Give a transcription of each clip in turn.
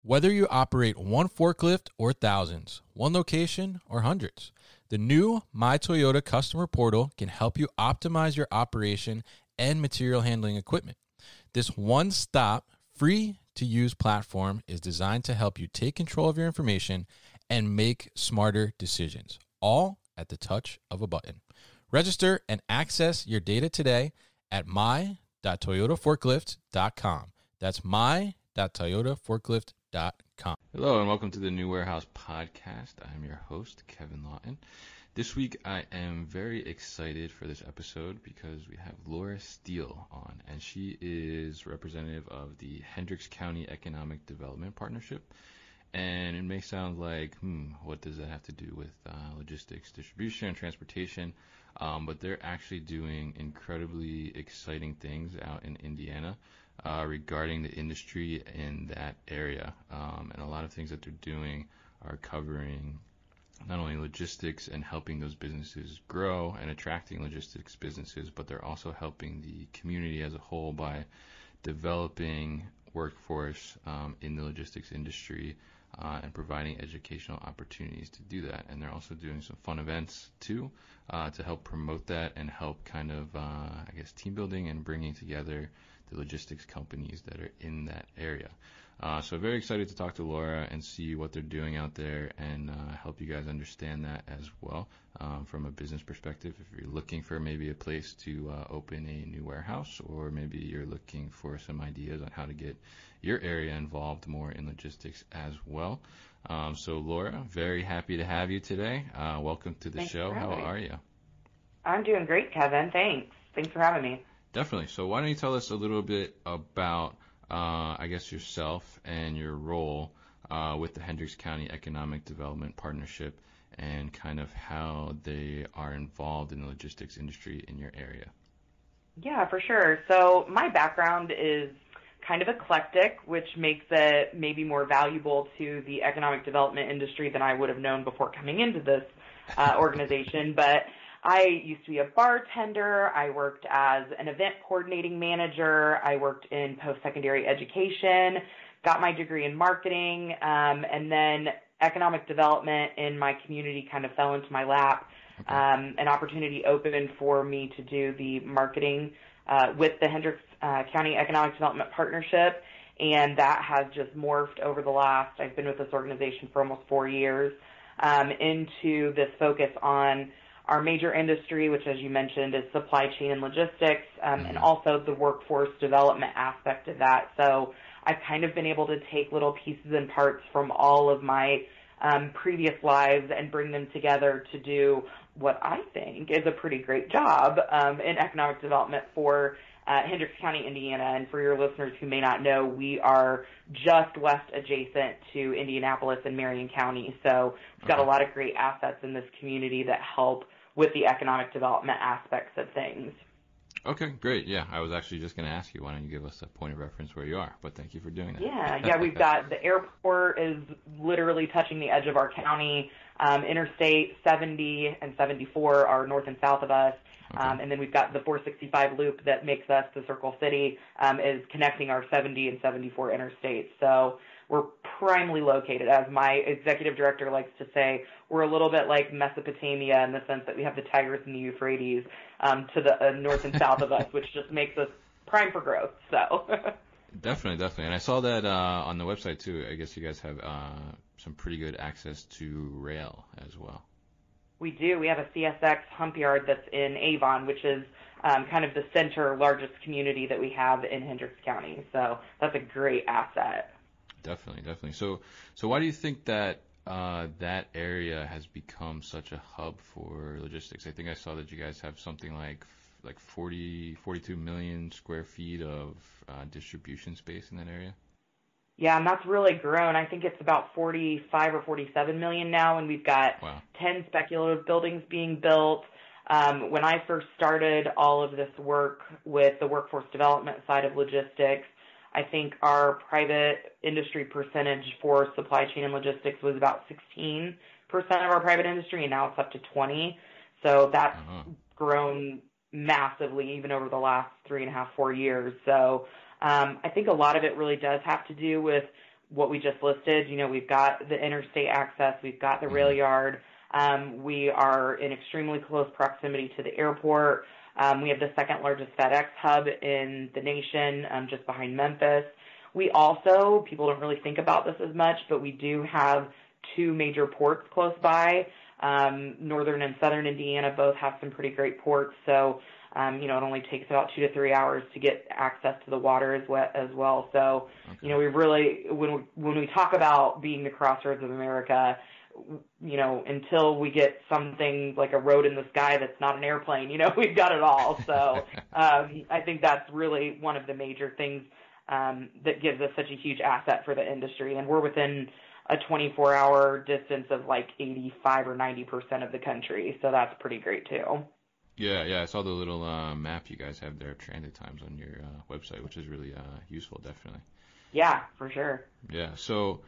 Whether you operate one forklift or thousands, one location or hundreds, the new My Toyota customer portal can help you optimize your operation and material handling equipment. This one-stop, free-to-use platform is designed to help you take control of your information and make smarter decisions, all at the touch of a button. Register and access your data today at my.toyotaforklift.com. That's my.toyotaforklift.com. Hello and welcome to the New Warehouse Podcast. I'm your host, Kevin Lawton. This week I am very excited for this episode because we have Lora Steele on, and she is representative of the Hendricks County Economic Development Partnership. And it may sound like, what does that have to do with logistics, distribution, and transportation? But they're actually doing incredibly exciting things out in Indiana regarding the industry in that area. And a lot of things that they're doing are covering not only logistics and helping those businesses grow and attracting logistics businesses, but they're also helping the community as a whole by developing workforce in the logistics industry and providing educational opportunities to do that. And they're also doing some fun events too to help promote that and help kind of, team building and bringing together the logistics companies that are in that area. So very excited to talk to Lora and see what they're doing out there and help you guys understand that as well from a business perspective. If you're looking for maybe a place to open a new warehouse, or maybe you're looking for some ideas on how to get your area involved more in logistics as well. So Lora, very happy to have you today. Welcome to the show. How are you? I'm doing great, Kevin. Thanks for having me. Definitely. So why don't you tell us a little bit about yourself and your role with the Hendricks County Economic Development Partnership and kind of how they are involved in the logistics industry in your area. Yeah, for sure. So my background is kind of eclectic, which makes it maybe more valuable to the economic development industry than I would have known before coming into this organization. But I used to be a bartender. I worked as an event coordinating manager. I worked in post-secondary education, got my degree in marketing, and then economic development in my community kind of fell into my lap. Okay. An opportunity opened for me to do the marketing with the Hendricks County Economic Development Partnership, and that has just morphed over the last, I've been with this organization for almost 4 years, into this focus on our major industry, which, as you mentioned, is supply chain and logistics, and also the workforce development aspect of that. So I've kind of been able to take little pieces and parts from all of my previous lives and bring them together to do what I think is a pretty great job in economic development for Hendricks County, Indiana. And for your listeners who may not know, we are just west adjacent to Indianapolis and Marion County. So we've got a lot of great assets in this community that help with the economic development aspects of things. Okay, great. Yeah, I was actually just going to ask you, why don't you give us a point of reference where you are? But thank you for doing that. Yeah, we've got the airport is literally touching the edge of our county. Interstate 70 and 74 are north and south of us. Okay. And then we've got the 465 loop that makes us the Circle City, is connecting our 70 and 74 interstates. So we're primely located. As my executive director likes to say, we're a little bit like Mesopotamia in the sense that we have the Tigris and the Euphrates to the north and south of us, which just makes us prime for growth. So Definitely. And I saw that on the website too. I guess you guys have some pretty good access to rail as well. We do. We have a CSX hump yard that's in Avon, which is kind of the center largest community that we have in Hendricks County. So that's a great asset. Definitely. So why do you think that that area has become such a hub for logistics? I think I saw that you guys have something like 42 million square feet of distribution space in that area. Yeah, and that's really grown. I think it's about 45 or 47 million now, and we've got 10 speculative buildings being built. When I first started all of this work with the workforce development side of logistics, I think our private industry percentage for supply chain and logistics was about 16% of our private industry, and now it's up to 20%. So that's grown massively even over the last 3.5, 4 years. So I think a lot of it really does have to do with what we just listed. We've got the interstate access, we've got the rail yard. We are in extremely close proximity to the airport. We have the second largest FedEx hub in the nation, just behind Memphis. We also, people don't really think about this as much, but we do have 2 major ports close by. Northern and southern Indiana both have some pretty great ports. So, it only takes about 2 to 3 hours to get access to the water as well. So, we really, when we talk about being the crossroads of America, until we get something like a road in the sky that's not an airplane, we've got it all. So I think that's really one of the major things that gives us such a huge asset for the industry. And we're within a 24-hour distance of like 85 or 90% of the country. So that's pretty great too. Yeah, I saw the little map you guys have there of transit times on your website, which is really useful, definitely. Yeah, for sure. Yeah, so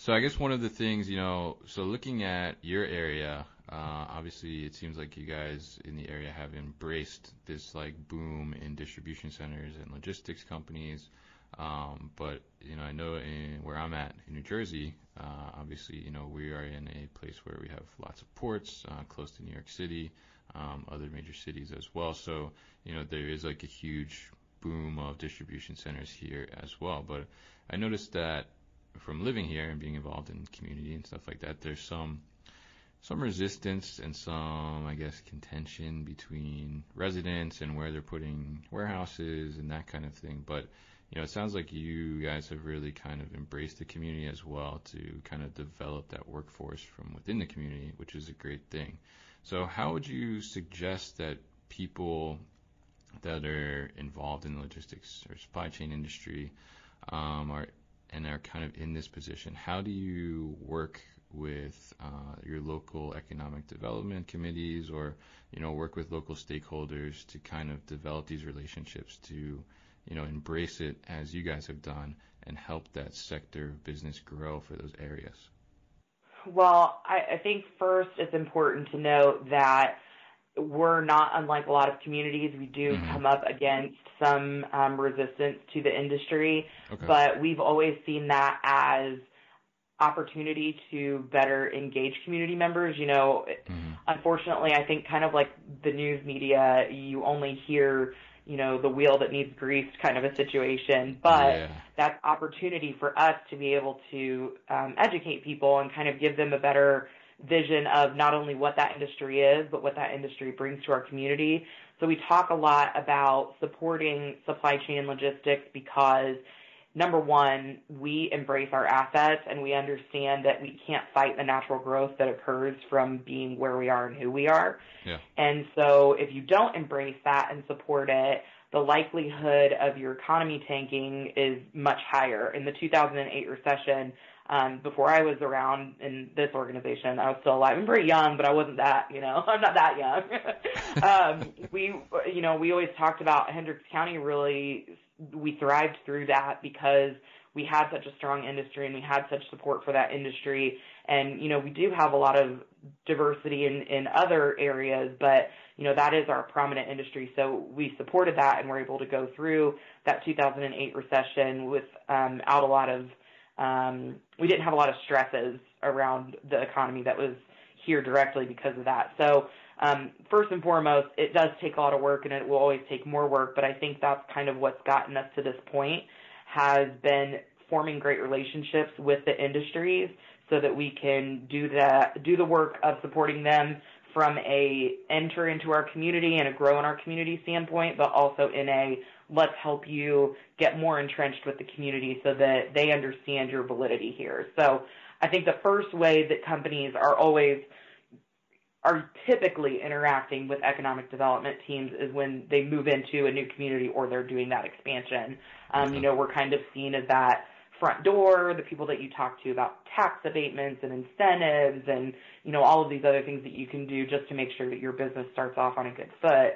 I guess one of the things, so looking at your area, obviously it seems like you guys in the area have embraced this like boom in distribution centers and logistics companies. But, I know where I'm at in New Jersey, obviously, we are in a place where we have lots of ports, close to New York City, other major cities as well. So, there is like a huge boom of distribution centers here as well. But I noticed that from living here and being involved in community and stuff like that, there's some resistance and some, I guess, contention between residents and where they're putting warehouses and that kind of thing. But, it sounds like you guys have really kind of embraced the community as well to kind of develop that workforce from within the community, which is a great thing. So how would you suggest that people that are involved in the logistics or supply chain industry are kind of in this position, how do you work with your local economic development committees or, work with local stakeholders to kind of develop these relationships to, embrace it as you guys have done and help that sector of business grow for those areas? Well, I think first it's important to note that we're not unlike a lot of communities. We do come up against some resistance to the industry, but we've always seen that as opportunity to better engage community members. Unfortunately, I think kind of like the news media, you only hear, the wheel that needs greased kind of a situation, but that's opportunity for us to be able to educate people and kind of give them a better vision of not only what that industry is, but what that industry brings to our community. So we talk a lot about supporting supply chain logistics because, number one, we embrace our assets and we understand that we can't fight the natural growth that occurs from being where we are and who we are. Yeah. And so if you don't embrace that and support it, the likelihood of your economy tanking is much higher. In the 2008 recession, before I was around in this organization, I was still alive. I'm pretty young, but I wasn't that, I'm not that young. We always talked about Hendricks County really, we thrived through that because we had such a strong industry and we had such support for that industry. And, we do have a lot of diversity in other areas, but, that is our prominent industry. So we supported that and were able to go through that 2008 recession without a lot of, we didn't have a lot of stresses around the economy that was here directly because of that. So first and foremost, it does take a lot of work and it will always take more work, but I think that's kind of what's gotten us to this point, has been forming great relationships with the industries so that we can do the work of supporting them from a enter into our community and a grow in our community standpoint, but also in a let's help you get more entrenched with the community so that they understand your validity here. So I think the first way that companies are typically interacting with economic development teams is when they move into a new community or they're doing that expansion. We're kind of seen as that front door, the people that you talk to about tax abatements and incentives and, all of these other things that you can do just to make sure that your business starts off on a good foot.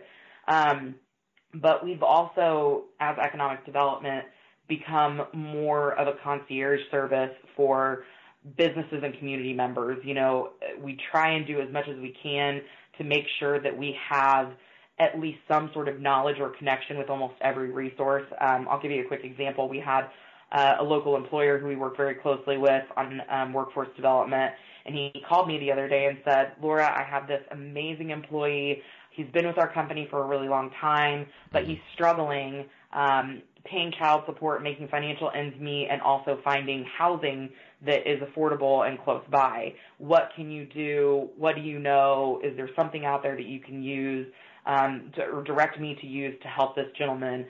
But we've also, as economic development, become more of a concierge service for businesses and community members. We try and do as much as we can to make sure that we have at least some sort of knowledge or connection with almost every resource. I'll give you a quick example. We had a local employer who we work very closely with on workforce development. And he called me the other day and said, Laura, I have this amazing employee. He's been with our company for a really long time, but he's struggling paying child support, making financial ends meet, and also finding housing that is affordable and close by. What can you do? What do you know? Is there something out there that you can use or direct me to use to help this gentleman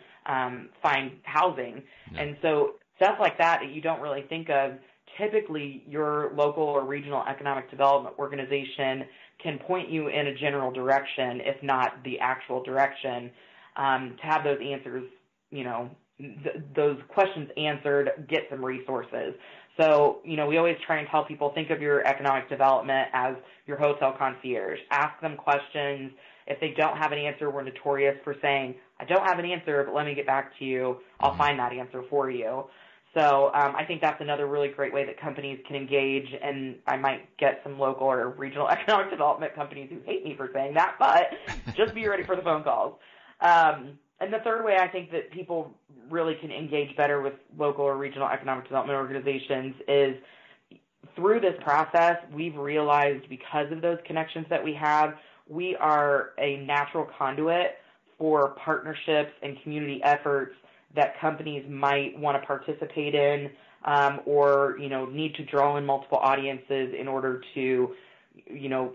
find housing? Yeah. And so stuff like that you don't really think of. Typically, your local or regional economic development organization can point you in a general direction, if not the actual direction, to have those answers, those questions answered, get some resources. So, we always try and tell people, think of your economic development as your hotel concierge. Ask them questions. If they don't have an answer, we're notorious for saying, I don't have an answer, but let me get back to you. I'll find that answer for you. So I think that's another really great way that companies can engage, and I might get some local or regional economic development companies who hate me for saying that, but just be ready for the phone calls. And the third way I think that people really can engage better with local or regional economic development organizations is through this process, we've realized because of those connections that we have, we are a natural conduit for partnerships and community efforts that companies might want to participate in or, need to draw in multiple audiences in order to,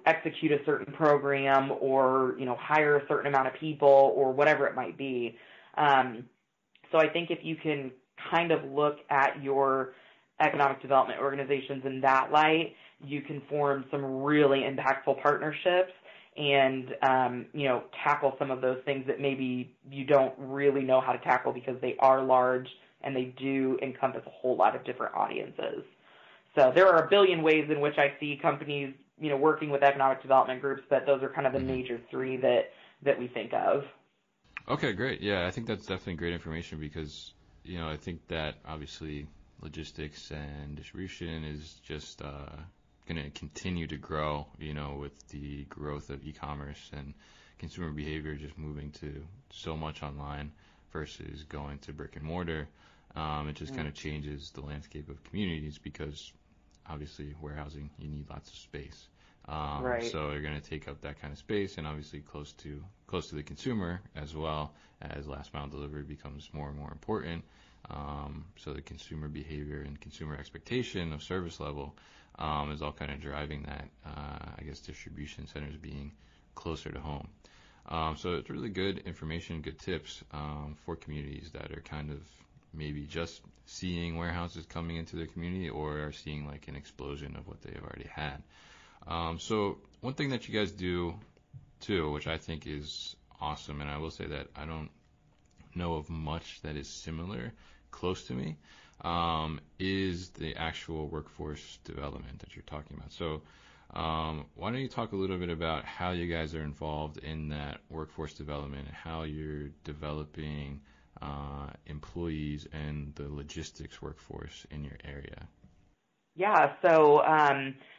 execute a certain program or, hire a certain amount of people or whatever it might be. So I think if you can kind of look at your economic development organizations in that light, you can form some really impactful partnerships and, tackle some of those things that maybe you don't really know how to tackle because they are large and they do encompass a whole lot of different audiences. So there are a billion ways in which I see companies, working with economic development groups, but those are kind of the major three that we think of. Okay, great. Yeah, I think that's definitely great information because, I think that obviously logistics and distribution is just going to continue to grow, with the growth of e-commerce and consumer behavior just moving to so much online versus going to brick and mortar. It just kind of changes the landscape of communities because obviously warehousing, you need lots of space. Right. So you're going to take up that kind of space and obviously close to the consumer as well as last mile delivery becomes more and more important. So the consumer behavior and consumer expectation of service level is all kind of driving that, distribution centers being closer to home. So it's really good information, good tips for communities that are kind of maybe just seeing warehouses coming into their community or are seeing like an explosion of what they've already had. So one thing that you guys do too, which I think is awesome, and I will say that I don't know of much that is similar close to me, is the actual workforce development that you're talking about. So why don't you talk a little bit about how you guys are involved in that workforce development and how you're developing employees and the logistics workforce in your area? Yeah, so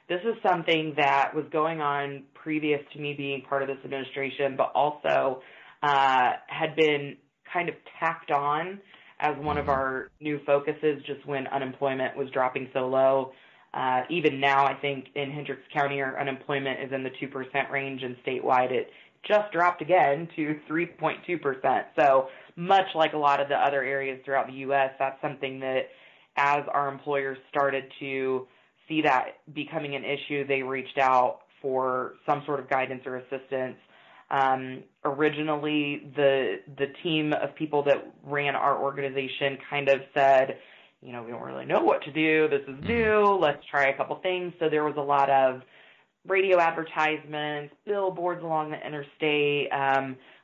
this is something that was going on previous to me being part of this administration, but also had been kind of tacked on as one of our new focuses just when unemployment was dropping so low. Even now, I think in Hendricks County, our unemployment is in the 2% range, and statewide it just dropped again to 3.2%. So much like a lot of the other areas throughout the U.S., that's something that as our employers started to see that becoming an issue, they reached out for some sort of guidance or assistance. Originally, the team of people that ran our organization kind of said, we don't really know what to do. This is new. Let's try a couple things. So there was a lot of radio advertisements, billboards along the interstate.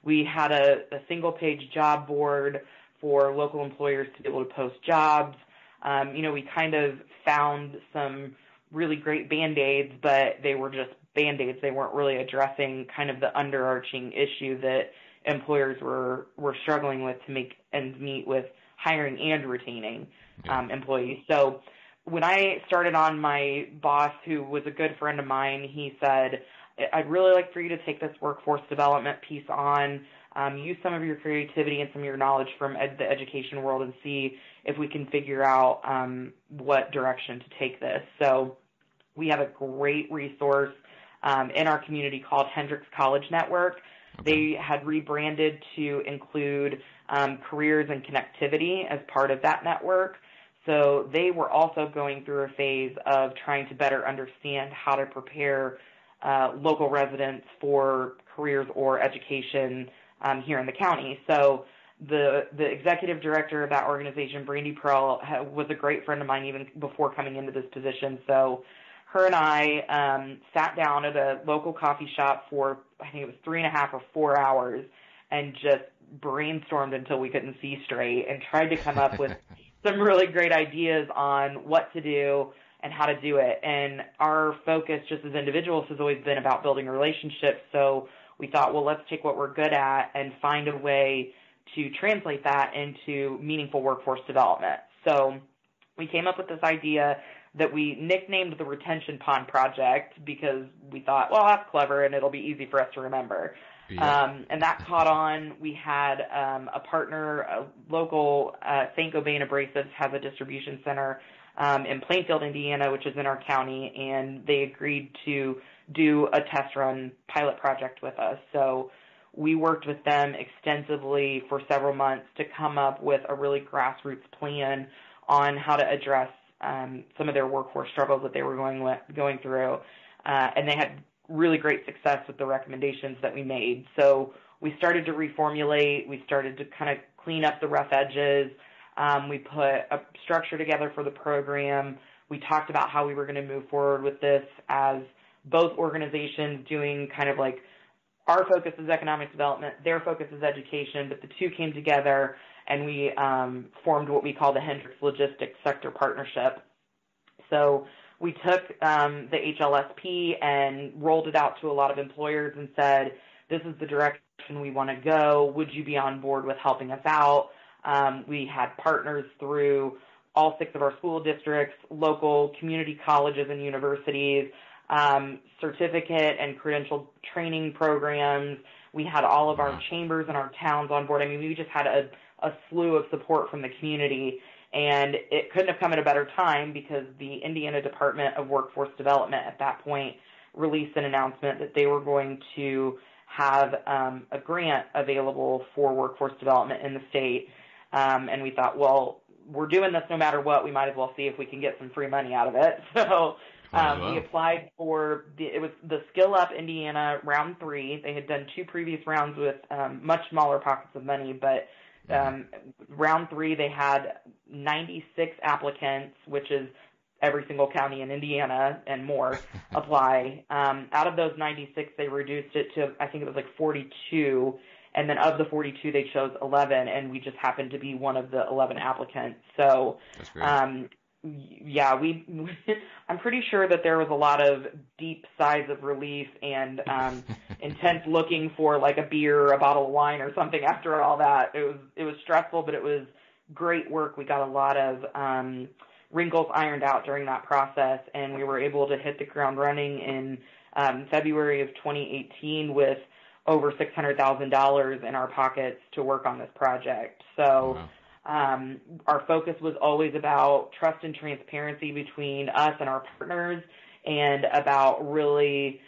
We had a single-page job board for local employers to be able to post jobs. We kind of found some really great Band-Aids, but they were just Band-Aids. They weren't really addressing kind of the underarching issue that employers were struggling with to make ends meet with hiring and retaining employees. So when I started on, my boss, who was a good friend of mine, he said, I'd really like for you to take this workforce development piece on. use some of your creativity and some of your knowledge from the education world and see if we can figure out what direction to take this. So we have a great resource in our community called Hendricks College Network. Okay. They had rebranded to include careers and connectivity as part of that network. So they were also going through a phase of trying to better understand how to prepare local residents for careers or education here in the county. So the executive director of that organization, Brandy Pearl, was a great friend of mine even before coming into this position. So her and I sat down at a local coffee shop for, I think it was 3.5 or 4 hours, and just brainstormed until we couldn't see straight and tried to come up with some really great ideas on what to do and how to do it. And our focus just as individuals has always been about building relationships. So we thought, well, let's take what we're good at and find a way to translate that into meaningful workforce development. So we came up with this idea that we nicknamed the Retention Pond Project because we thought, well, that's clever and it'll be easy for us to remember. Yeah. And that caught on. We had a partner, a local St. Gobain Abrasives has a distribution center in Plainfield, Indiana, which is in our county, and they agreed to do a test run pilot project with us. So we worked with them extensively for several months to come up with a really grassroots plan on how to address some of their workforce struggles that they were going through. And they had really great success with the recommendations that we made. So we started to reformulate. We started to kind of clean up the rough edges. We put a structure together for the program. We talked about how we were going to move forward with this as both organizations doing kind of like our focus is economic development, their focus is education, but the two came together and we formed what we call the Hendricks Logistics Sector Partnership. So we took the HLSP and rolled it out to a lot of employers and said, this is the direction we want to go. Would you be on board with helping us out? We had partners through all 6 of our school districts, local community colleges and universities, certificate and credential training programs. We had all of our chambers and our towns on board. I mean, we just had a slew of support from the community. And it couldn't have come at a better time because the Indiana Department of Workforce Development at that point released an announcement that they were going to have a grant available for workforce development in the state. And we thought, well, we're doing this no matter what. We might as well see if we can get some free money out of it. So we applied for it was the Skill Up Indiana round 3. They had done 2 previous rounds with much smaller pockets of money, but round 3, they had 96 applicants, which is every single county in Indiana and more, apply. Out of those 96, they reduced it to, I think it was like 42. And then of the 42, they chose 11, and we just happened to be one of the 11 applicants. So, yeah, I'm pretty sure that there was a lot of deep sighs of relief and intense looking for like a beer or a bottle of wine or something after all that. It was stressful, but it was great work. We got a lot of wrinkles ironed out during that process, and we were able to hit the ground running in February of 2018 with over $600,000 in our pockets to work on this project. So our focus was always about trust and transparency between us and our partners, and about really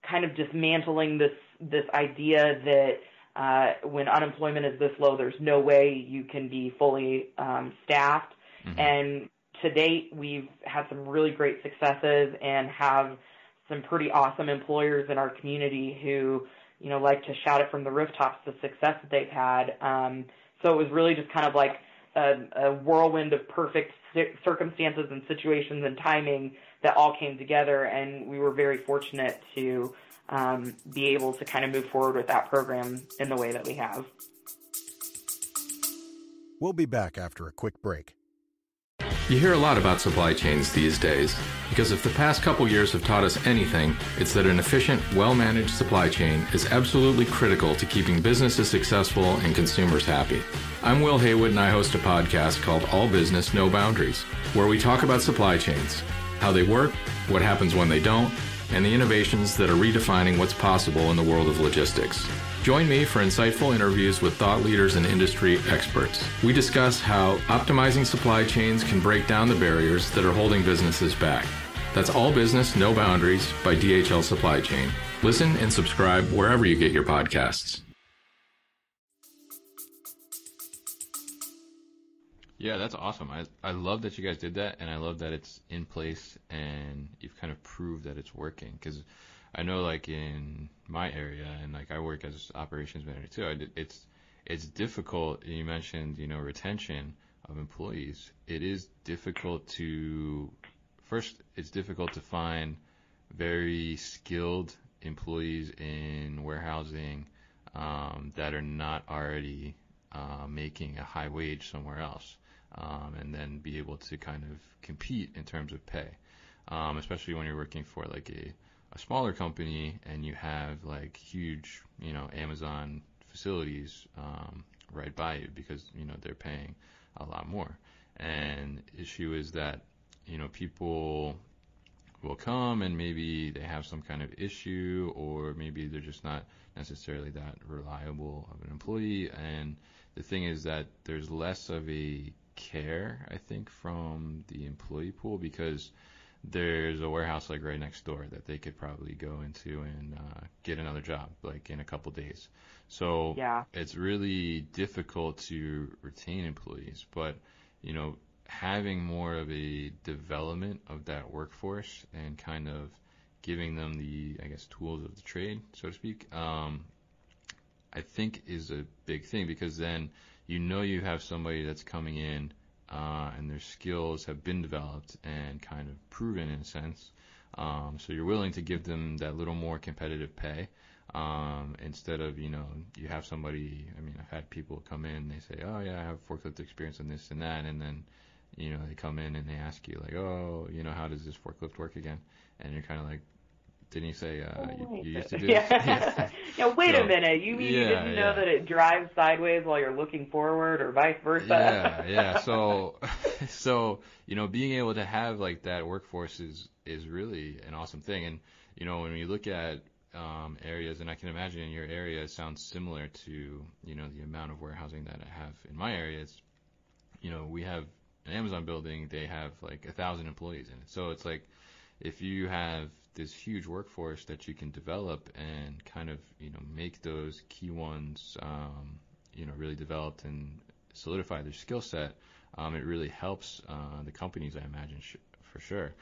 kind of dismantling this idea that when unemployment is this low, there's no way you can be fully staffed. Mm-hmm. And to date, we've had some really great successes and have some pretty awesome employers in our community who, you know, like to shout it from the rooftops, the success that they've had. So it was really just kind of like a whirlwind of perfect circumstances and situations and timing that all came together, and we were very fortunate to be able to kind of move forward with that program in the way that we have. We'll be back after a quick break. You hear a lot about supply chains these days, because if the past couple years have taught us anything, it's that an efficient, well-managed supply chain is absolutely critical to keeping businesses successful and consumers happy. I'm Will Haywood, and I host a podcast called All Business, No Boundaries, where we talk about supply chains, how they work, what happens when they don't, and the innovations that are redefining what's possible in the world of logistics. Join me for insightful interviews with thought leaders and industry experts. We discuss how optimizing supply chains can break down the barriers that are holding businesses back. That's All Business, No Boundaries by DHL Supply Chain. Listen and subscribe wherever you get your podcasts. Yeah, that's awesome. I love that you guys did that, and I love that it's in place and you've kind of proved that it's working. Because I know, like, in my area, and like I work as operations manager too, it's difficult. You mentioned, retention of employees. It is difficult to it's difficult to find very skilled employees in warehousing that are not already making a high wage somewhere else. And then be able to kind of compete in terms of pay, especially when you're working for like a smaller company and you have like huge, Amazon facilities right by you, because they're paying a lot more. And the issue is that people will come and maybe they have some kind of issue, or maybe they're just not necessarily that reliable of an employee. And the thing is that there's less of a care, I think, from the employee pool, because there's a warehouse like right next door that they could probably go into and get another job like in a couple days. So yeah, it's really difficult to retain employees. But having more of a development of that workforce and kind of giving them the, I guess, tools of the trade, so to speak, I think is a big thing, because then you have somebody that's coming in and their skills have been developed and kind of proven in a sense. So you're willing to give them that little more competitive pay instead of, you have somebody, I've had people come in, they say, oh yeah, I have forklift experience in this and that, and then, they come in and they ask you like, oh, how does this forklift work again? And you're kind of like, didn't you say you used to do this? Yeah, wait a minute. You mean you didn't know that it drives sideways while you're looking forward, or vice versa? Yeah. So being able to have like that workforce is really an awesome thing. And when we look at areas, and I can imagine in your area it sounds similar to the amount of warehousing that I have in my area. It's we have an Amazon building. They have like 1,000 employees in it. So it's like, if you have this huge workforce that you can develop and kind of, make those key ones, really developed and solidify their skill set, it really helps the companies, I imagine, for sure.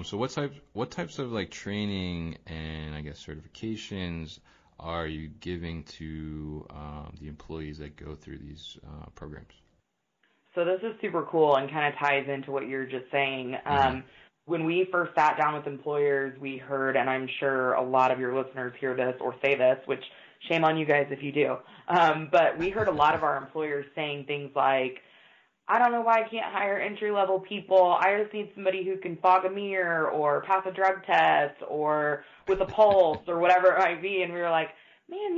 So what types of like training and, I guess, certifications are you giving to the employees that go through these programs? So this is super cool and kind of ties into what you're just saying. When we first sat down with employers, we heard, and I'm sure a lot of your listeners hear this or say this, which shame on you guys if you do, but we heard a lot of our employers saying things like, I don't know why I can't hire entry-level people. I just need somebody who can fog a mirror or pass a drug test or with a pulse or whatever it might be. And we were like, man,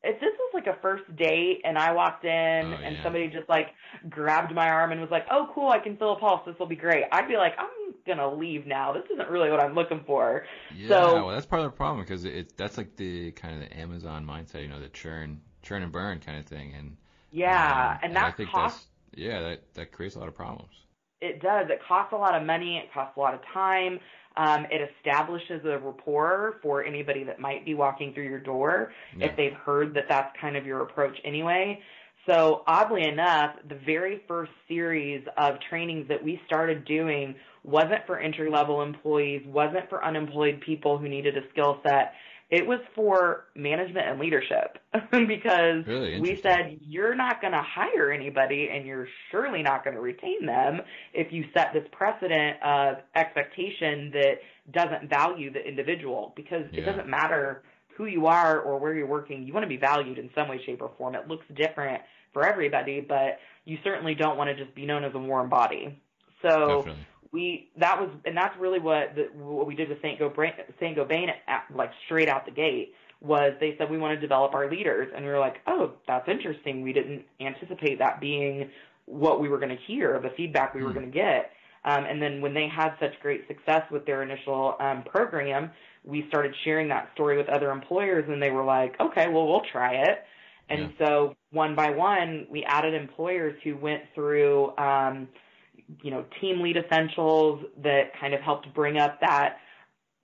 if this was like a first date and I walked in and somebody just like grabbed my arm and was like, oh, cool, I can feel a pulse, this will be great, I'd be like, I'm going to leave now. This isn't really what I'm looking for. Yeah, well, that's part of the problem, because that's like the kind of the Amazon mindset, the churn and burn kind of thing. And and that costs. That creates a lot of problems. It does. It costs a lot of money. It costs a lot of time. It establishes a rapport for anybody that might be walking through your door if they've heard that that's kind of your approach anyway. So oddly enough, the very first series of trainings that we started doing wasn't for entry-level employees, wasn't for unemployed people who needed a skill set. It was for management and leadership, because we said, you're not going to hire anybody and you're surely not going to retain them if you set this precedent of expectation that doesn't value the individual, because it doesn't matter who you are or where you're working. You want to be valued in some way, shape, or form. It looks different for everybody, but you certainly don't want to just be known as a warm body. So that's really what we did with St. Gobain, like straight out the gate, was they said, we want to develop our leaders. And we were like, oh, that's interesting. We didn't anticipate that being what we were going to hear, the feedback we were going to get. And then when they had such great success with their initial program, we started sharing that story with other employers, and they were like, okay, well, we'll try it. And so one by one, we added employers who went through, team lead essentials that kind of helped bring up that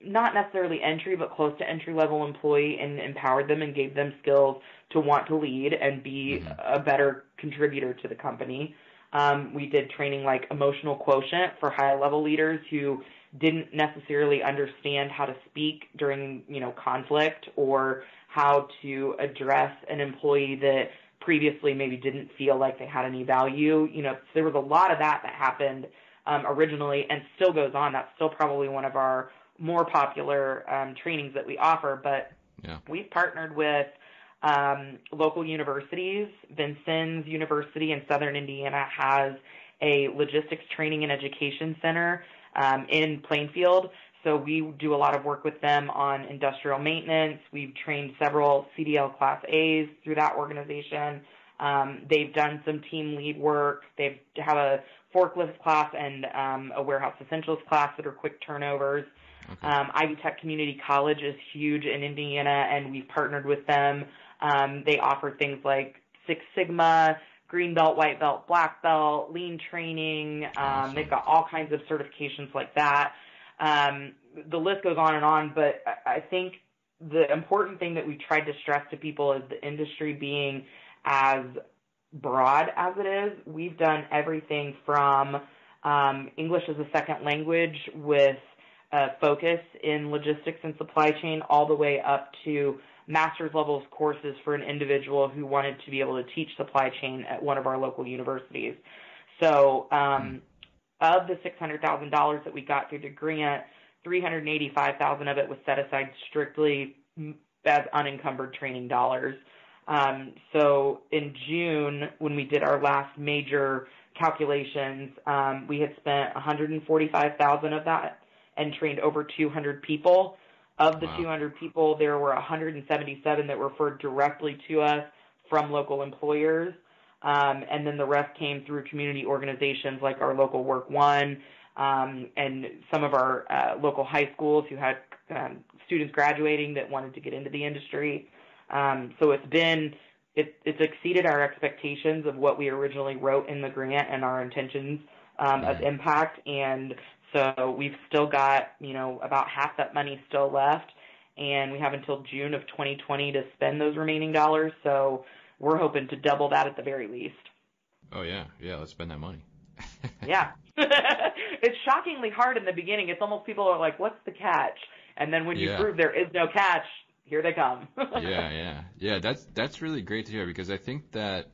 not necessarily entry, but close to entry-level employee, and empowered them and gave them skills to want to lead and be a better contributor to the company. We did training like emotional quotient for high-level leaders who didn't necessarily understand how to speak during, conflict, or how to address an employee that previously maybe didn't feel like they had any value. So there was a lot of that happened originally, and still goes on. That's still probably one of our more popular trainings that we offer. But we've partnered with local universities. Vincennes University in Southern Indiana has a logistics training and education center in Plainfield. So we do a lot of work with them on industrial maintenance. We've trained several CDL Class A's through that organization. They've done some team lead work. They have a forklift class and a warehouse essentials class that are quick turnovers. Okay. Ivy Tech Community College is huge in Indiana, and we've partnered with them. They offer things like Six Sigma, green belt, white belt, black belt, lean training. Awesome. They've got all kinds of certifications like that. The list goes on, but I think the important thing that we tried to stress to people is the industry being as broad as it is. We've done everything from English as a second language with focus in logistics and supply chain, all the way up to master's levels courses for an individual who wanted to be able to teach supply chain at one of our local universities. So of the $600,000 that we got through the grant, $385,000 of it was set aside strictly as unencumbered training dollars. So in June, when we did our last major calculations, we had spent $145,000 of that and trained over 200 people. Of the 200 people, there were 177 that referred directly to us from local employers. And then the rest came through community organizations like our local Work One, and some of our local high schools who had students graduating that wanted to get into the industry. So it's exceeded our expectations of what we originally wrote in the grant and our intentions of impact. And so we've still got, about half that money still left, and we have until June of 2020 to spend those remaining dollars. So we're hoping to double that at the very least. Oh, yeah. Yeah, let's spend that money. Yeah. It's shockingly hard in the beginning. It's almost people are like, what's the catch? And then when you prove there is no catch, here they come. Yeah, that's really great to hear, because I think that,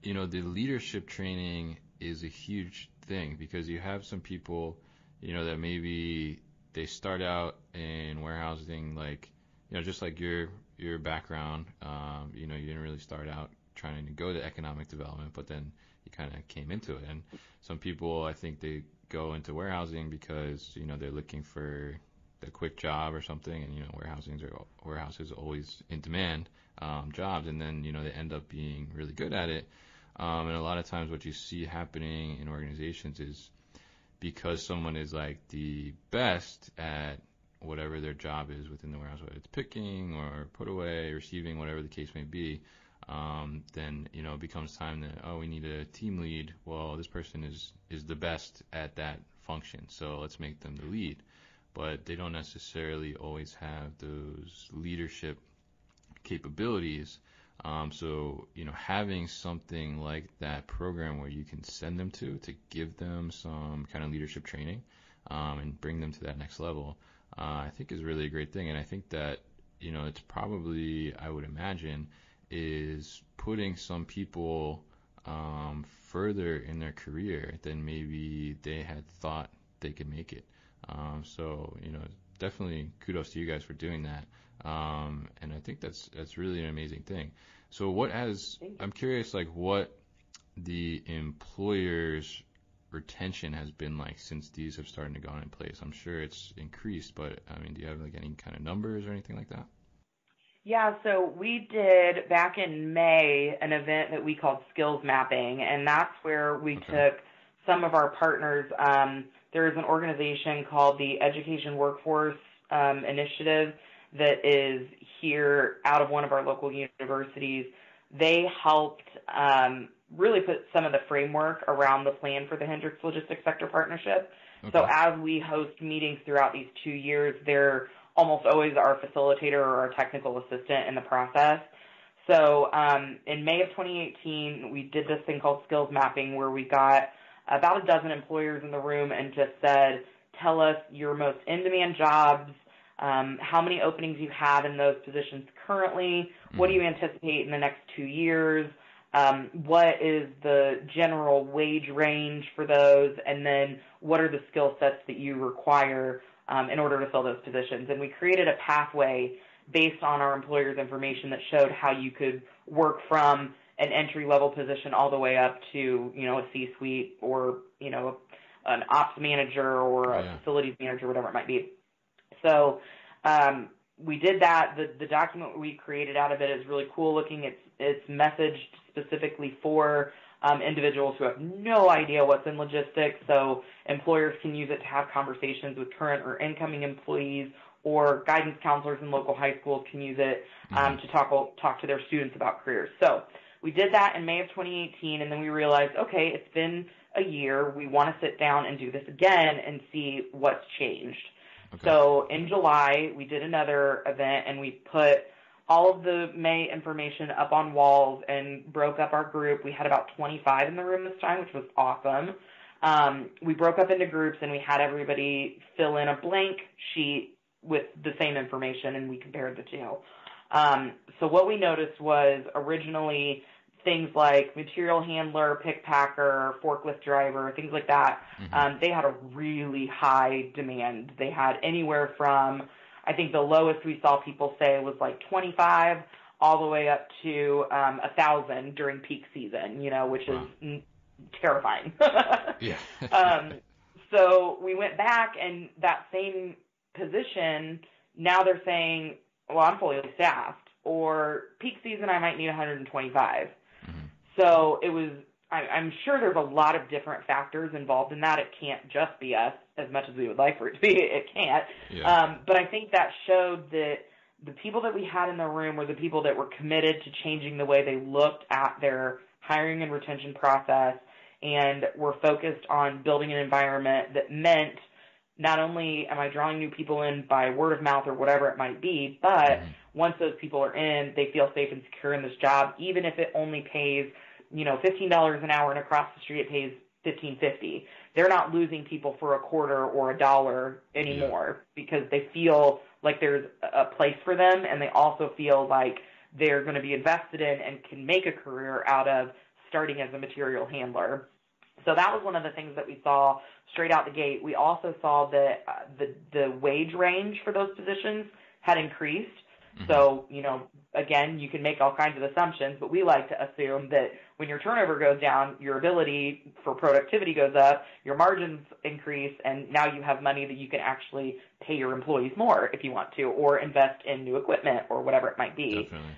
the leadership training is a huge thing, because you have some people, that maybe they start out in warehousing, like, just like your background, you didn't really start out trying to go to economic development, but then you kind of came into it. And some people, I think they go into warehousing because, they're looking for the quick job or something, and, warehouses are always in demand, jobs, and then, they end up being really good at it. And a lot of times what you see happening in organizations is because someone is like the best at whatever their job is within the warehouse, whether it's picking or put away, receiving, whatever the case may be, then, it becomes time that, we need a team lead. Well, this person is the best at that function, so let's make them the lead. But they don't necessarily always have those leadership capabilities. So, having something like that program where you can send them to give them some kind of leadership training, and bring them to that next level, I think is really a great thing. And I think that, it's probably, I would imagine, is putting some people further in their career than maybe they had thought they could make it. So, definitely kudos to you guys for doing that. And I think that's really an amazing thing. So I'm curious, like, what the employer's retention has been like since these have started to go in place. I'm sure it's increased, but do you have like any kind of numbers or anything like that? Yeah, so we did back in May an event that we called skills mapping, and that's where we took some of our partners, there is an organization called the Education Workforce Initiative that is here out of one of our local universities. They helped really put some of the framework around the plan for the Hendricks Logistics Sector Partnership. Okay. So as we host meetings throughout these 2 years, they're almost always our facilitator or our technical assistant in the process. So in May of 2018, we did this thing called skills mapping, where we got about a dozen employers in the room and just said, tell us your most in-demand jobs, how many openings you have in those positions currently, what do you anticipate in the next 2 years, what is the general wage range for those, and then what are the skill sets that you require in order to fill those positions. And we created a pathway based on our employers' information that showed how you could work from an entry-level position all the way up to, a C-suite or, an ops manager or a facilities manager, whatever it might be. So we did that. The document we created out of it is really cool looking. It's messaged specifically for individuals who have no idea what's in logistics, so employers can use it to have conversations with current or incoming employees, or guidance counselors in local high schools can use it to talk to their students about careers. So we did that in May of 2018, and then we realized, okay, it's been a year. We want to sit down and do this again and see what's changed. Okay. So in July, we did another event, and we put all of the May information up on walls and broke up our group. We had about 25 in the room this time, which was awesome. We broke up into groups, and we had everybody fill in a blank sheet with the same information, and we compared the two. So what we noticed was originally things like material handler, pick packer, forklift driver, things like that, they had a really high demand. They had anywhere from, I think the lowest we saw people say was like 25 all the way up to 1,000 during peak season, which is terrifying. Yeah. So we went back, and that same position, now they're saying, well, I'm fully staffed, or peak season I might need 125. So it was, I'm sure there's a lot of different factors involved in that. It can't just be us, as much as we would like for it to be. It can't. Yeah. But I think that showed that the people that we had in the room were the people that were committed to changing the way they looked at their hiring and retention process, and were focused on building an environment that meant not only am I drawing new people in by word of mouth or whatever it might be, but once those people are in, they feel safe and secure in this job, even if it only pays, $15 an hour, and across the street it pays $15.50. They're not losing people for a quarter or $1 anymore because they feel like there's a place for them, and they also feel like they're going to be invested in and can make a career out of starting as a material handler. So that was one of the things that we saw straight out the gate. We also saw that the wage range for those positions had increased. So, again, you can make all kinds of assumptions, but we like to assume that when your turnover goes down, your ability for productivity goes up, your margins increase, and now you have money that you can actually pay your employees more if you want to, or invest in new equipment or whatever it might be. Definitely.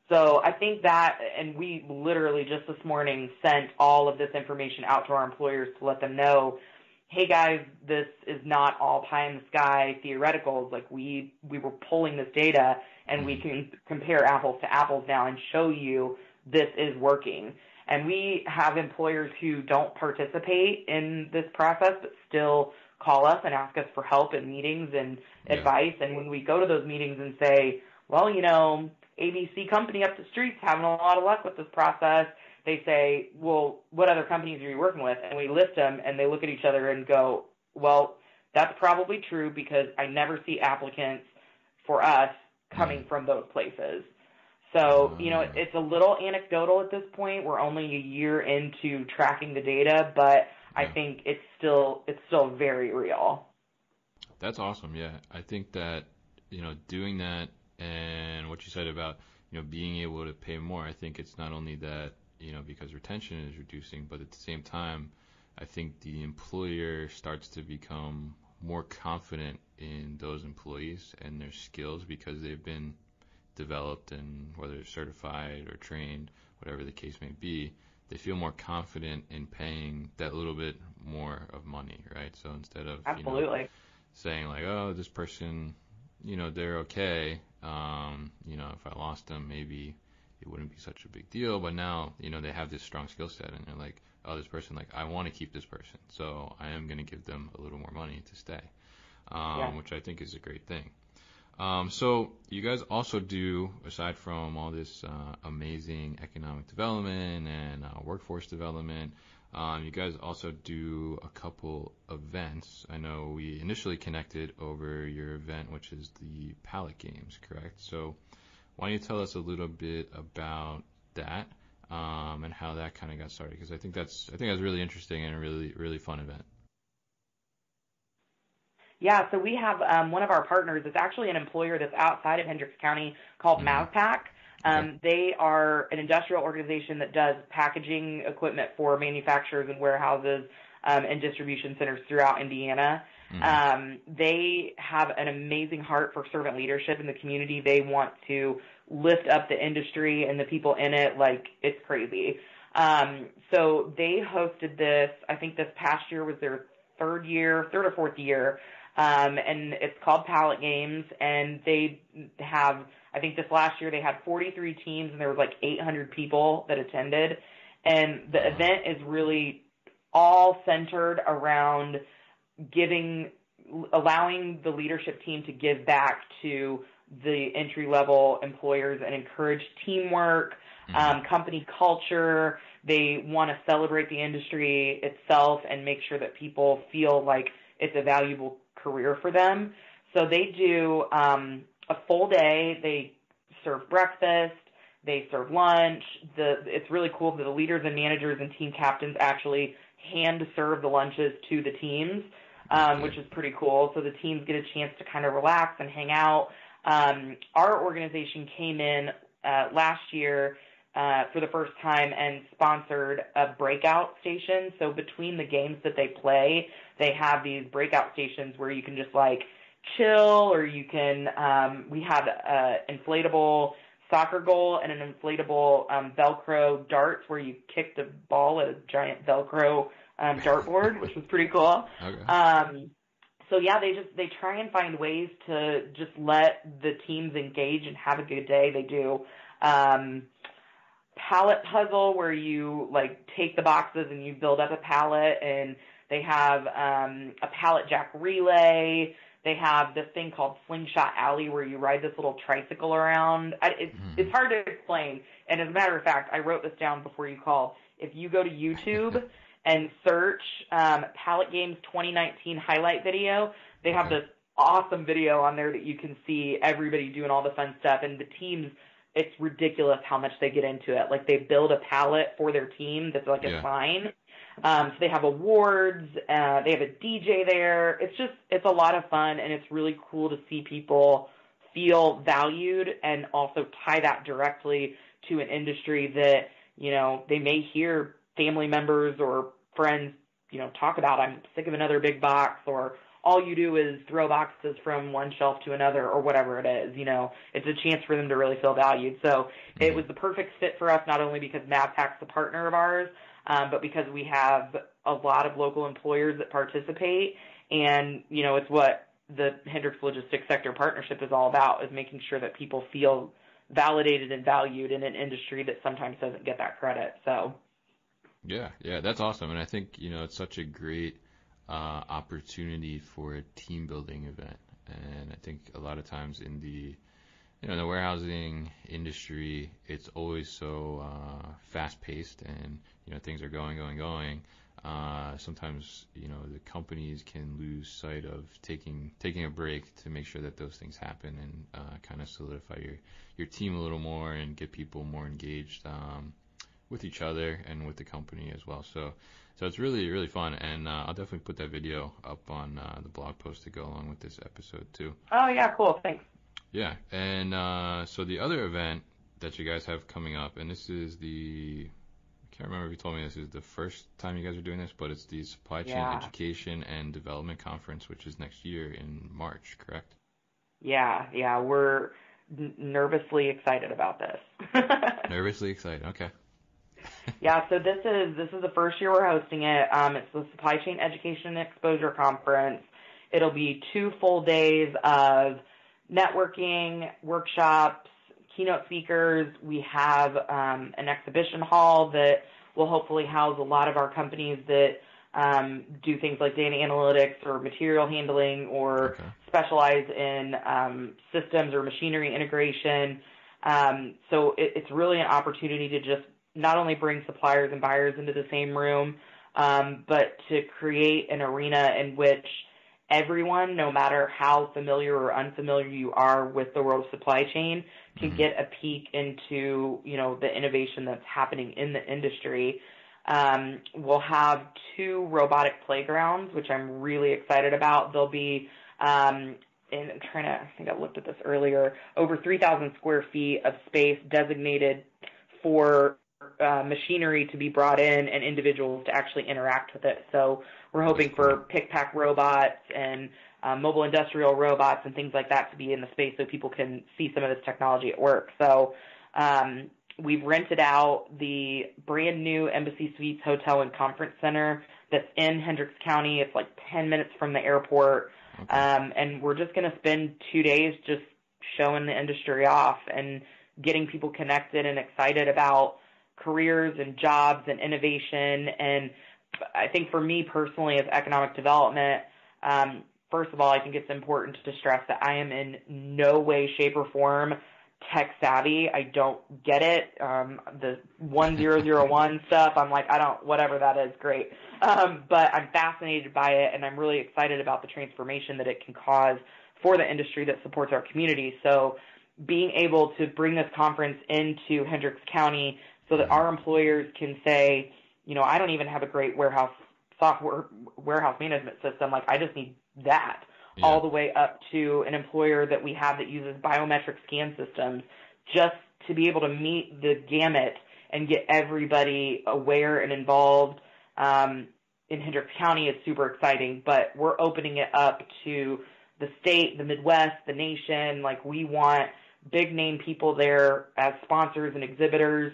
So I think that, and we literally just this morning sent all of this information out to our employers to let them know, hey guys, this is not all pie in the sky theoreticals. Like we were pulling this data, and we can compare apples to apples now and show you this is working. And we have employers who don't participate in this process but still call us and ask us for help in meetings and advice. And when we go to those meetings and say, well, ABC company up the street's having a lot of luck with this process, they say, well, what other companies are you working with? And we list them, and they look at each other and go, well, that's probably true because I never see applicants for us coming from those places. So, it's a little anecdotal at this point. We're only a year into tracking the data, but I think it's still very real. That's awesome. Yeah. I think that, doing that, and what you said about, being able to pay more, I think it's not only that, because retention is reducing, but at the same time, I think the employer starts to become more confident in those employees and their skills because they've been developed, and whether it's certified or trained, whatever the case may be, they feel more confident in paying that little bit more of money, right? So instead of Absolutely. saying like, oh, this person, they're okay. If I lost them, maybe it wouldn't be such a big deal. But now, they have this strong skill set, and they're like, oh, this person, like, I want to keep this person, so I am going to give them a little more money to stay, which I think is a great thing. So you guys also do, aside from all this amazing economic development and workforce development, you guys also do a couple events. I know we initially connected over your event, which is the Pallet Games, correct? So why don't you tell us a little bit about that and how that kind of got started? Because I think that's really interesting and a really, really fun event. Yeah, so we have one of our partners. It's actually an employer that's outside of Hendricks County called Mavpack. They are an industrial organization that does packaging equipment for manufacturers and warehouses and distribution centers throughout Indiana. They have an amazing heart for servant leadership in the community. They want to lift up the industry and the people in it like it's crazy. So they hosted this, I think this past year was their third or fourth year. And it's called Pallet Games, and they have, I think this last year they had 43 teams, and there was like 800 people that attended. And the event is really all centered around allowing the leadership team to give back to the entry-level employers and encourage teamwork, company culture. They want to celebrate the industry itself and make sure that people feel like it's a valuable career for them. So they do a full day. They serve breakfast. They serve lunch. It's really cool that the leaders and managers and team captains actually hand serve the lunches to the teams, which is pretty cool. So the teams get a chance to kind of relax and hang out. Our organization came in last year for the first time and sponsored a breakout station. So between the games that they play, they have these breakout stations where you can just like chill, or you can, we had an inflatable soccer goal and an inflatable Velcro darts where you kick the ball at a giant Velcro dartboard, which was pretty cool. Okay. So yeah, they try and find ways to just let the teams engage and have a good day. They do pallet puzzle where you like take the boxes and you build up a pallet, and they have a pallet jack relay. They have this thing called Slingshot Alley where you ride this little tricycle around. It's hard to explain. And as a matter of fact, I wrote this down before you called. If you go to YouTube and search Pallet Games 2019 highlight video, they have this awesome video on there that you can see everybody doing all the fun stuff. And the teams, it's ridiculous how much they get into it. Like they build a pallet for their team that's like a sign. So they have awards. They have a DJ there. It's a lot of fun, and it's really cool to see people feel valued and also tie that directly to an industry that, they may hear family members or friends, talk about, I'm sick of another big box, or all you do is throw boxes from one shelf to another, or whatever it is. It's a chance for them to really feel valued. So it was the perfect fit for us, not only because Mavpack's a partner of ours, but because we have a lot of local employers that participate. And, it's what the Hendricks Logistics Sector Partnership is all about, is making sure that people feel validated and valued in an industry that sometimes doesn't get that credit. So. Yeah, that's awesome. And I think, it's such a great opportunity for a team building event. And I think a lot of times in the warehousing industry, it's always so fast paced, and things are going. Sometimes the companies can lose sight of taking a break to make sure that those things happen, and kind of solidify your team a little more and get people more engaged with each other and with the company as well. So it's really, really fun, and I'll definitely put that video up on the blog post to go along with this episode too. Oh yeah, cool, thanks. Yeah, and so the other event that you guys have coming up, and this is I can't remember if you told me this is the first time you guys are doing this, but it's the Supply Chain Education and Development Conference, which is next year in March, correct? Yeah, we're nervously excited about this. Nervously excited, okay. Yeah, so this is the first year we're hosting it. It's the Supply Chain Education and Exposure Conference. It'll be 2 full days of networking, workshops, keynote speakers. We have an exhibition hall that will hopefully house a lot of our companies that do things like data analytics or material handling or specialize in systems or machinery integration. So it's really an opportunity to just not only bring suppliers and buyers into the same room, but to create an arena in which everyone, no matter how familiar or unfamiliar you are with the world of supply chain, can get a peek into, the innovation that's happening in the industry. We'll have 2 robotic playgrounds, which I'm really excited about. There'll be, I think I looked at this earlier, over 3,000 square feet of space designated for machinery to be brought in and individuals to actually interact with it. So we're hoping for pick-pack robots and mobile industrial robots and things like that to be in the space so people can see some of this technology at work. So we've rented out the brand new Embassy Suites Hotel and Conference Center that's in Hendricks County. It's like 10 minutes from the airport. And we're just going to spend 2 days just showing the industry off and getting people connected and excited about careers and jobs and innovation. And I think for me personally as economic development, first of all, I think it's important to stress that I am in no way, shape, or form tech savvy. I don't get it. The 1001 stuff, I'm like, whatever that is, great. But I'm fascinated by it, and I'm really excited about the transformation that it can cause for the industry that supports our community. So being able to bring this conference into Hendricks County so that our employers can say, I don't even have a great warehouse management system. Like, I just need that. All the way up to an employer that we have that uses biometric scan systems, just to be able to meet the gamut and get everybody aware and involved in Hendricks County is super exciting. But we're opening it up to the state, the Midwest, the nation. Like, we want big name people there as sponsors and exhibitors,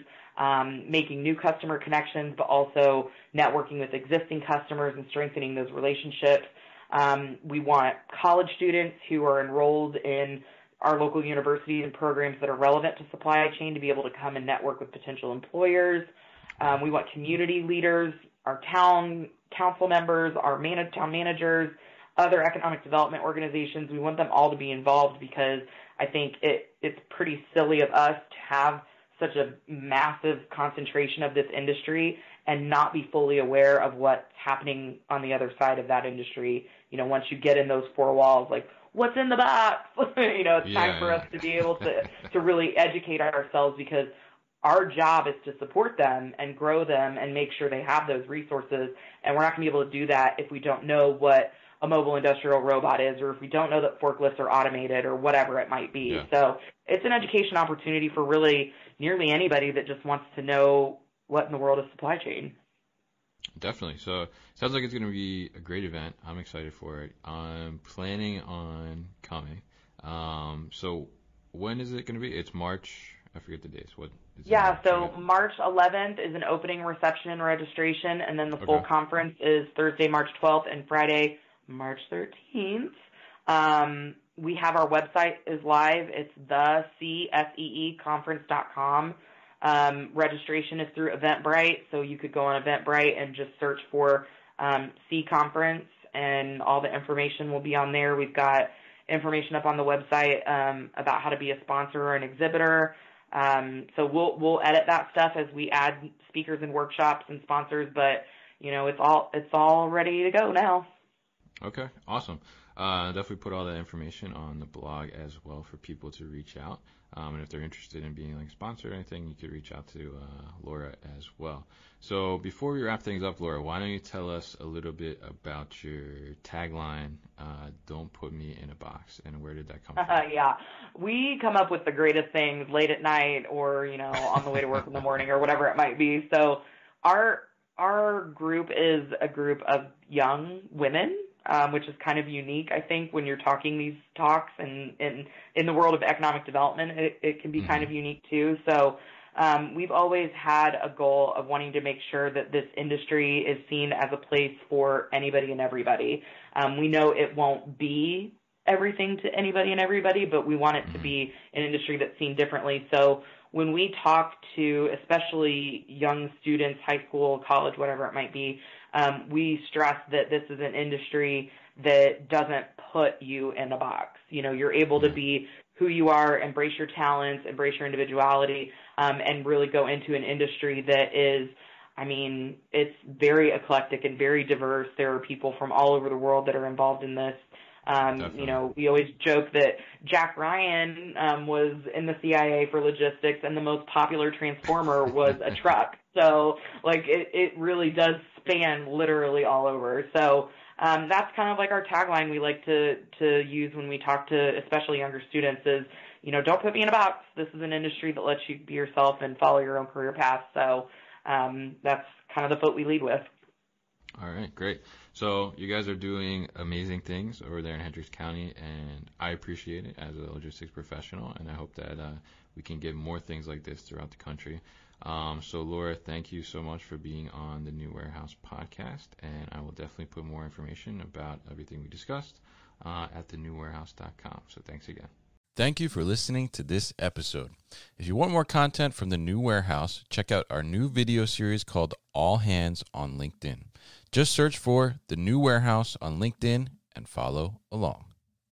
making new customer connections, but also networking with existing customers and strengthening those relationships. We want college students who are enrolled in our local universities and programs that are relevant to supply chain to be able to come and network with potential employers. We want community leaders, our town council members, our town managers, other economic development organizations. We want them all to be involved because I think it's pretty silly of us to have such a massive concentration of this industry and not be fully aware of what's happening on the other side of that industry. Once you get in those 4 walls, like, what's in the box? It's time for us to be able to really educate ourselves, because our job is to support them and grow them and make sure they have those resources. And we're not going to be able to do that if we don't know what a mobile industrial robot is, or if we don't know that forklifts are automated, or whatever it might be. So it's an education opportunity for really nearly anybody that just wants to know what in the world is supply chain. Definitely. So it sounds like it's going to be a great event. I'm excited for it. I'm planning on coming. So when is it going to be? It's March. I forget the dates. What is it? So March 11th is an opening reception and registration, and then the full conference is Thursday, March 12th, and Friday, March 13th. We have our website is live. It's thecseeconference.com. Registration is through Eventbrite, so you could go on Eventbrite and just search for C Conference, and all the information will be on there. We've got information up on the website about how to be a sponsor or an exhibitor. So we'll edit that stuff as we add speakers and workshops and sponsors, but it's all ready to go now. Okay, awesome. Definitely put all that information on the blog as well for people to reach out. And if they're interested in being sponsored or anything, you could reach out to Lora as well. So before we wrap things up, Lora, why don't you tell us a little bit about your tagline, "Don't put me in a box," and where did that come from? We come up with the greatest things late at night or, on the way to work in the morning or whatever it might be. So our group is a group of young women, which is kind of unique, I think, when you're talking these talks, and in the world of economic development, it can be kind of unique too. So we've always had a goal of wanting to make sure that this industry is seen as a place for anybody and everybody. We know it won't be everything to anybody and everybody, but we want it to be an industry that's seen differently. So when we talk to especially young students, high school, college, whatever it might be, we stress that this is an industry that doesn't put you in a box. You know, you're able to be who you are, embrace your talents, embrace your individuality, and really go into an industry that is, I mean, it's very eclectic and very diverse. There are people from all over the world that are involved in this. You know, we always joke that Jack Ryan was in the CIA for logistics, and the most popular transformer was a truck. So, like, it really does span literally all over. So that's kind of like our tagline we like to use when we talk to especially younger students is, you know, don't put me in a box. This is an industry that lets you be yourself and follow your own career path. So that's kind of the foot we lead with. All right, great. So you guys are doing amazing things over there in Hendricks County, and I appreciate it as a logistics professional, and I hope that we can get more things like this throughout the country. So Lora, thank you so much for being on the New Warehouse podcast, and I will definitely put more information about everything we discussed at thenewwarehouse.com. So thanks again. Thank you for listening to this episode. If you want more content from the New Warehouse, check out our new video series called All Hands on LinkedIn. Just search for the New Warehouse on LinkedIn and follow along.